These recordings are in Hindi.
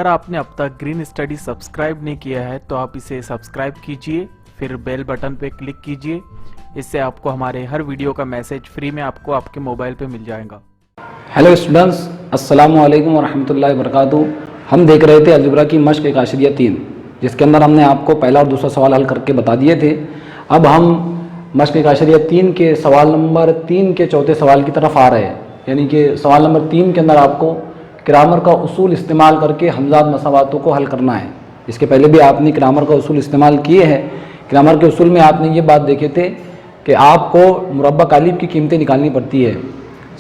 अगर आपने अब तक ग्रीन स्टडी सब्सक्राइब नहीं किया है तो आप इसे सब्सक्राइब कीजिए, फिर बेल बटन पे क्लिक कीजिए। इससे आपको हमारे हर वीडियो का मैसेज फ्री में आपको आपके मोबाइल पे मिल जाएगा। हेलो स्टूडेंट्स, अस्सलामु अलैकुम वरहमतुल्लाहि वबरकातुहू। हम देख रहे थे अलजेब्रा की मश्क एक आशरिया 3, जिसके अंदर हमने आपको पहला और दूसरा सवाल हल करके बता दिए थे। अब हम मश्क एक आशरिया 3 के सवाल नंबर 3 के चौथे सवाल की तरफ आ रहे हैं। यानी कि सवाल नंबर 3 के अंदर आपको ग्रामर का उसूल इस्तेमाल करके हमजाद मसावातों को हल करना है। इसके पहले भी आपने ग्रामर का उसूल इस्तेमाल किए हैं। ग्रामर के उसूल में आपने ये बात देखे थे कि आपको मुरब्बा कालिब की कीमतें निकालनी पड़ती है।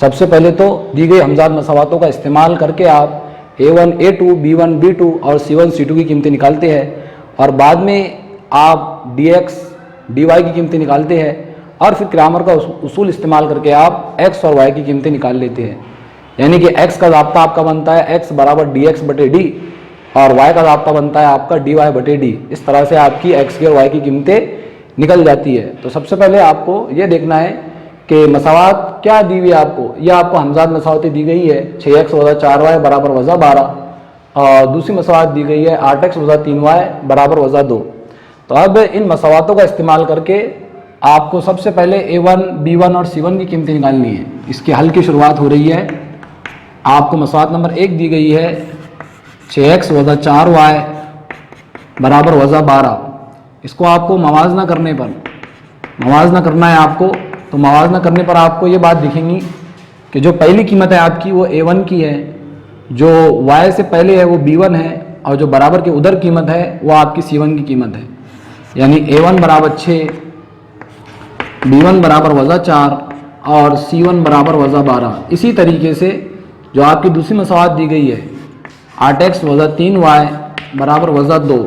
सबसे पहले तो दी गई हमजाद मसावातों का इस्तेमाल करके आप A1, A2, B1, B2 और C1, C2 की कीमतें निकालते हैं, और बाद में आप DX, DY की कीमतें निकालते हैं, और फिर ग्रामर का उसूल इस्तेमाल करके आप X और Y की कीमतें निकाल लेते हैं। यानी कि X का ज़ाब्ता आपका बनता है X बराबर DX बटे D, और Y का ज़ाब्ता बनता है आपका DY बटे D। इस तरह से आपकी X की और Y की कीमतें निकल जाती है। तो सबसे पहले आपको ये देखना है कि मसावात क्या दी हुई है आपको। यह आपको हमजाद मसावतें दी गई है 6x वज़ा 4y बराबर वज़ा 12, और दूसरी मसावात दी गई है 8x वज़ा 3y बराबर वज़ा 2। तो अब इन मसावातों का इस्तेमाल करके आपको सबसे पहले A1, B1 और C1 की कीमतें निकालनी है। इसके हल की शुरुआत हो रही है। आपको मसावात नंबर 1 दी गई है 6x वज़ा 4y बराबर वज़ा 12। इसको आपको मवाजना करने पर मवाजना करना है आपको। तो मवाजना करने पर आपको ये बात दिखेंगी कि जो पहली कीमत है आपकी वो A1 की है, जो Y से पहले है वो B1 है, और जो बराबर के उधर कीमत है वो आपकी C1 की कीमत है। यानी A1 बराबर 6, B1 बराबर वज़ा 4 और C1 बराबर वज़ा 12। इसी तरीके से जो आपकी दूसरी मसावात दी गई है 8x वज़ा 3y बराबर वज़ा 2,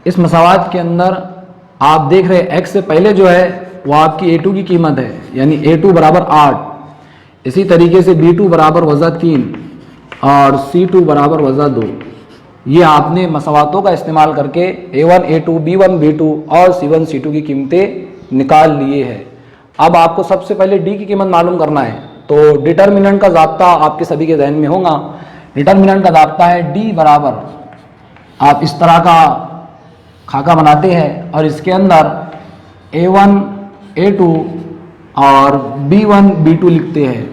इस मसावात के अंदर आप देख रहे हैं x से पहले जो है वो आपकी A2 की कीमत है, यानी A2 बराबर 8। इसी तरीके से B2 बराबर वज़ा 3 और C2 बराबर वज़ा 2। ये आपने मसावातों का इस्तेमाल करके A1, A2, B1, B2 और C1, C2 की कीमतें निकाल लिए हैं। अब आपको सबसे पहले D की कीमत मालूम करना है। तो डिटर्मिनेंट का ज़ाब्ता आपके सभी के जहन में होगा। डिटर्मिनेंट का ज़ाब्ता है D बराबर, आप इस तरह का खाका बनाते हैं और इसके अंदर A1, A2 और B1, B2 लिखते हैं।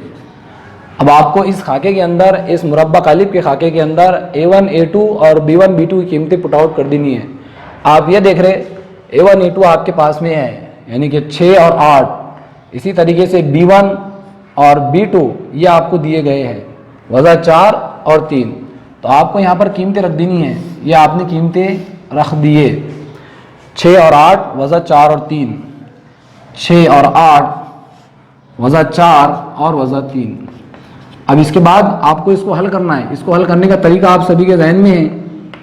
अब आपको इस खाके के अंदर, इस मुरब्बा कालिब के खाके के अंदर A1, A2 और B1, B2 की कीमतें पुट आउट कर देनी है। आप ये देख रहे A1, A2 आपके पास में है, यानी कि 6 और 8। इसी तरीके से B1 और B2 ये आपको दिए गए हैं वज़ा 4 और 3। तो आपको यहाँ पर कीमतें रख देनी है। ये आपने कीमतें रख दिए 6 और 8 वज़ा 4 और 3, 6 और 8 वज़ा 4 और वज़ा 3। अब इसके बाद आपको इसको हल करना है। इसको हल करने का तरीका आप सभी के जहन में है।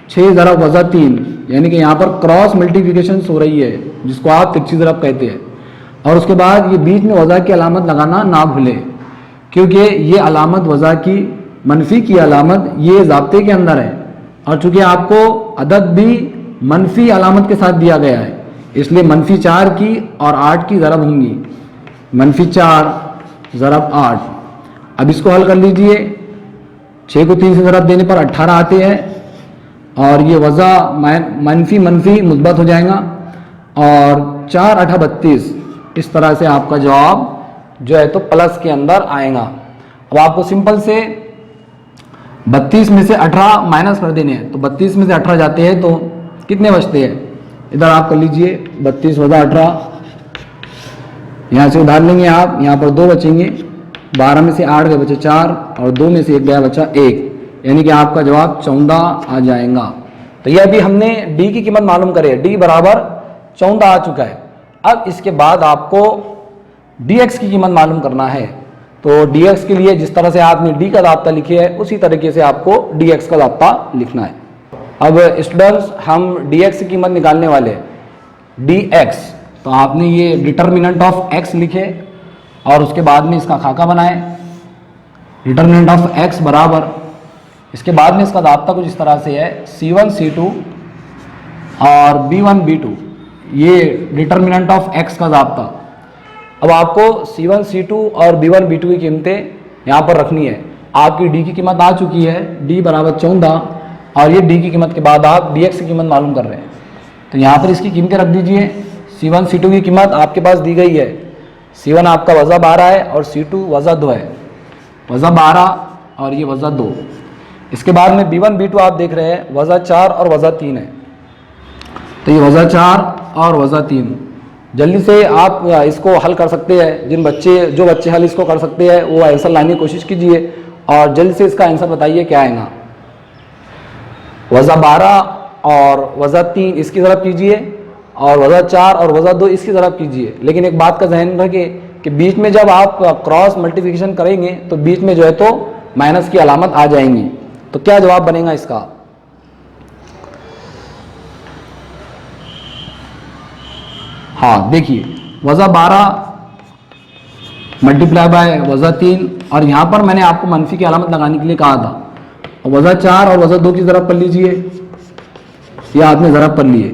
6 ज़रब वज़ा 3, यानी कि यहाँ पर क्रॉस मल्टीप्लिकेशन हो रही है, जिसको आप तिरछी ज़रब कहते हैं। और उसके बाद ये बीच में वज़ा की अलामत लगाना ना भूलें, क्योंकि ये अलामत वज़ा की, मनफी की अलामत ये ज़ाब्ते के अंदर है, और चूँकि आपको अदद भी मनफी अलामत के साथ दिया गया है, इसलिए मनफी 4 की और 8 की ज़रब होंगी। मनफी 4 ज़रब 8। अब इसको हल कर लीजिए। 6 को 3 से ज़रब देने पर 18 आते हैं, और ये वज़ा मनफी मनफी मुस्बत हो जाएगा, और 4 8 32। इस तरह से आपका जवाब जो है तो प्लस के अंदर आएगा। अब आपको सिंपल से 32 में से 18 माइनस कर देने हैं। तो 32 में से 18 जाते हैं तो कितने बचते हैं? इधर आप कर लीजिए 32 वज़ा 18, यहाँ से उधार लेंगे आप, यहाँ पर 2 बचेंगे। 12 में से 8 गए बचे 4, और 2 में से 1 गया बचा 1, यानी कि आपका जवाब 14 आ जाएगा। तो यह अभी हमने D की कीमत मालूम करे, D बराबर 14 आ चुका है। अब इसके बाद आपको DX की कीमत मालूम करना है। तो DX के लिए जिस तरह से आपने D का ज़ाब्ता लिखे है, उसी तरीके से आपको DX का ज़ाब्ता लिखना है। अब स्टूडेंट्स, हम DX की कीमत निकालने वाले हैं। DX, तो आपने ये डिटर्मिनेंट ऑफ X लिखे और उसके बाद में इसका खाका बनाए। डिटर्मिनेंट ऑफ X बराबर, इसके बाद में इसका ज़ाब्ता कुछ इस तरह से है C1, C2 और B1, B2, ये डिटर्मिनेंट ऑफ X का ज़ाब्ता। अब आपको C1, C2 और B1, B2 की कीमतें यहाँ पर रखनी है। आपकी D की कीमत आ चुकी है, D बराबर 14, और ये डी की कीमत के बाद आप डी एक्स की कीमत मालूम कर रहे हैं। तो यहाँ पर इसकी कीमतें रख दीजिए। C1 C2 की कीमत आपके पास दी गई है। C1 आपका वज़ा 12 है और C2 वज़ा 2 है, वज़ा 12 और ये वज़ा 2। इसके बाद में B1 B2 आप देख रहे हैं वज़ा 4 और वज़ा 3 है। तो ये वज़ा 4 और वज़ा 3, जल्दी से आप इसको हल कर सकते हैं। जो बच्चे हल इसको कर सकते हैं वो आंसर लाने की कोशिश कीजिए और जल्दी से इसका आंसर बताइए क्या आएगा। वज़ा 12 और वज़ा 3 इसकी तरफ कीजिए और वज़ा 4 और वज़ा 2 इसकी तरफ कीजिए। लेकिन एक बात का ध्यान रखिए कि बीच में जब आप क्रॉस मल्टीप्लिकेशन करेंगे तो बीच में जो है तो माइनस की अलामत आ जाएंगी। तो क्या जवाब बनेगा इसका? हाँ देखिए, वज़ा 12 मल्टीप्लाई बाय वज़ा 3 और यहाँ पर मैंने आपको मनफी की अलामत लगाने के लिए कहा था। वज़ा 4 और वज़ा 2 की ज़रब कर लीजिए, ये आपने ज़रब कर लिए।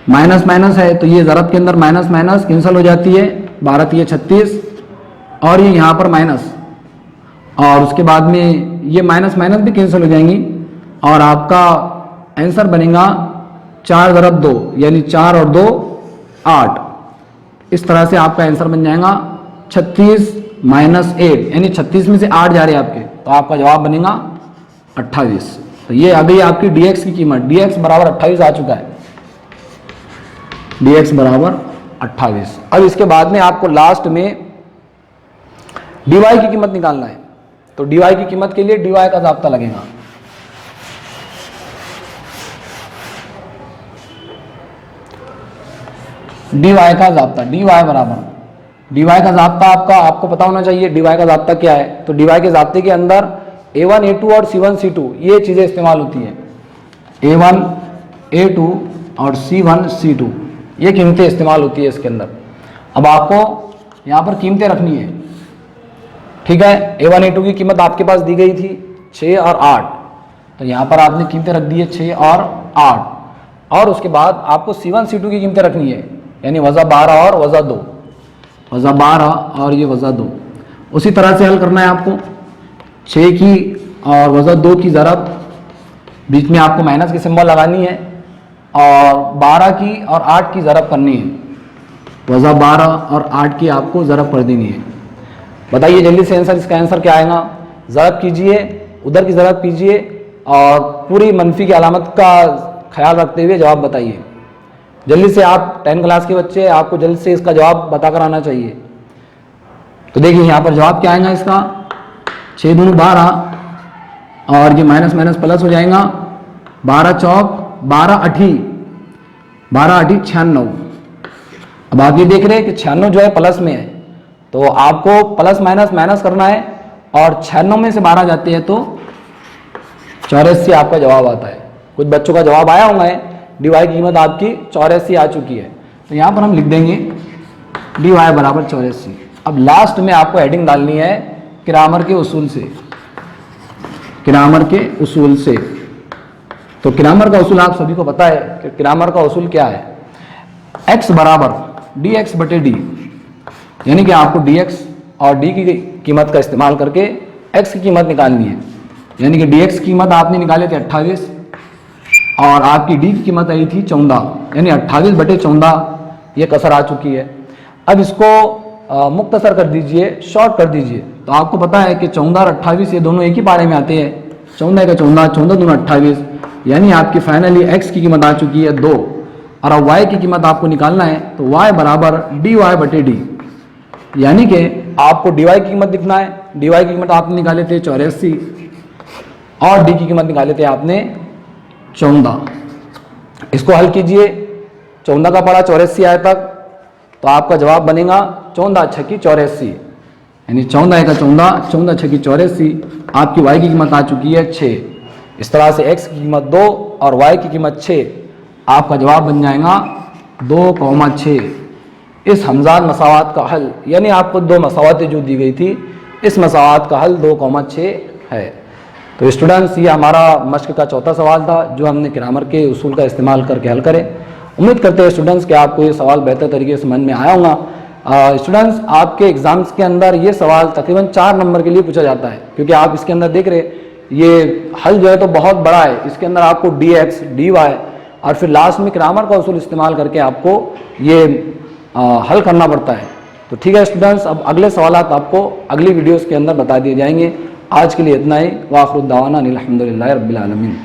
माइनस माइनस है तो ये ज़रब के अंदर माइनस माइनस कैंसिल हो जाती है, 12 3 36 और ये यहाँ पर माइनस और उसके बाद में ये माइनस माइनस भी कैंसिल हो जाएंगी और आपका आंसर बनेगा 4 ज़रब 2 यानी 4 और 2 8। इस तरह से आपका आंसर बन जाएगा 36 माइनस 8 यानी 36 में से 8 जा रहे हैं आपके, तो आपका जवाब बनेगा 28। तो ये आ गई आपकी dx की कीमत। dx बराबर 28 आ चुका है, dx बराबर 28। अब इसके बाद में आपको लास्ट में dy की कीमत निकालना है। तो dy की कीमत के लिए dy का ज़ाब्ता लगेगा। dy का ज़ाब्ता, dy बराबर, dy का ज़ाब्ता आपको पता होना चाहिए dy का ज़ाब्ता क्या है। तो dy के ज़ाब्ते के अंदर a1 a2 और c1 c2 ये चीज़ें इस्तेमाल होती हैं। a1 a2 और c1 c2 ये कीमतें इस्तेमाल होती है इसके अंदर। अब आपको यहाँ पर कीमतें रखनी है, ठीक है। a1 a2 की कीमत आपके पास दी गई थी 6 और 8, तो यहाँ पर आपने कीमतें रख दी है 6 और 8 और उसके बाद आपको c1 c2 की कीमतें रखनी है यानी वज़ा 12 और वज़ा 2, वज़ा 12 और ये वज़ा 2। उसी तरह से हल करना है आपको। 6 की और वज़ा 2 की ज़रब, बीच में आपको माइनस की सिंबल लगानी है और 12 की और 8 की ज़रब करनी है। वज़ा 12 और 8 की आपको ज़रब कर देनी है। बताइए जल्दी से आंसर, इसका आंसर क्या आएगा? ज़रब कीजिए, उधर की ज़रब कीजिए और पूरी मनफी की अलामत का ख्याल रखते हुए जवाब बताइए। जल्दी से, आप 10 क्लास के बच्चे, आपको जल्दी से इसका जवाब बता कर आना चाहिए। तो देखिए यहाँ पर जवाब क्या आएगा इसका, 6 दूनी 12 और ये माइनस माइनस प्लस हो जाएगा, 12 चौक 12 अठी 96। अब आप ये देख रहे हैं कि 96 जो है प्लस में है, तो आपको प्लस माइनस माइनस करना है और 96 में से 12 जाते हैं तो 84 आपका जवाब आता है। कुछ बच्चों का जवाब आया होगा, dy की कीमत आपकी 84 आ चुकी है। तो यहाँ पर हम लिख देंगे dy बराबर 84। अब लास्ट में आपको हेडिंग डालनी है ग्रामर के उसूल से, ग्रामर के उसूल से। तो ग्रामर का उसूल आप सभी को पता है कि ग्रामर का उसूल क्या है, x बराबर dx बटे d, यानी कि आपको dx और d की कीमत का इस्तेमाल करके x की कीमत निकालनी है। यानी कि dx की कीमत आपने निकाले थे 28 और आपकी d की कीमत आई थी 14, यानी 28 बटे 14 ये कसर आ चुकी है। अब इसको मुख्तसर कर दीजिए, शॉर्ट कर दीजिए। तो आपको पता है कि 14 और 28 ये दोनों एक ही पारे में आते हैं, 14 का 14, 14 दूना 28, यानी आपकी फाइनली x की कीमत आ चुकी है 2 और अब y की कीमत आपको निकालना है। तो y बराबर dy बटे d, यानी कि आपको dy की कीमत लिखना है। dy की कीमत आपने निकाले थे 84 और d की कीमत निकाले थे आपने 14। इसको हल कीजिए, 14 का पड़ा 84 आए तक, तो आपका जवाब बनेगा 14 छक्की 84, यानी 14 का 14, 14 छक्की 84। आपकी y की कीमत आ चुकी है 6। इस तरह से x की कीमत 2 और y की कीमत 6, आपका जवाब बन जाएगा 2,6। इस हमजान मसावात का हल, यानी आपको 2 मसावातें जो दी गई थी, इस मसावात का हल 2,6 है। तो स्टूडेंट्स, ये हमारा मश्क का चौथा सवाल था जो हमने ग्रामर के उसूल का इस्तेमाल करके हल करें। उम्मीद करते हैं स्टूडेंट्स कि आपको ये सवाल बेहतर तरीके से समझ में आया होगा। स्टूडेंट्स, आपके एग्जाम्स के अंदर ये सवाल तकरीबन 4 नंबर के लिए पूछा जाता है, क्योंकि आप इसके अंदर देख रहे ये हल जो है तो बहुत बड़ा है, इसके अंदर आपको dx, dy और फिर लास्ट में ग्रामर का उसूल इस्तेमाल करके आपको ये हल करना पड़ता है। तो ठीक है स्टूडेंट्स, अब अगले सवालात आपको अगली वीडियोस के अंदर बता दिए जाएंगे। आज के लिए इतना ही। वाखिर दावाना अनिल हम्दुलिल्लाहि रब्बिल आलमीन।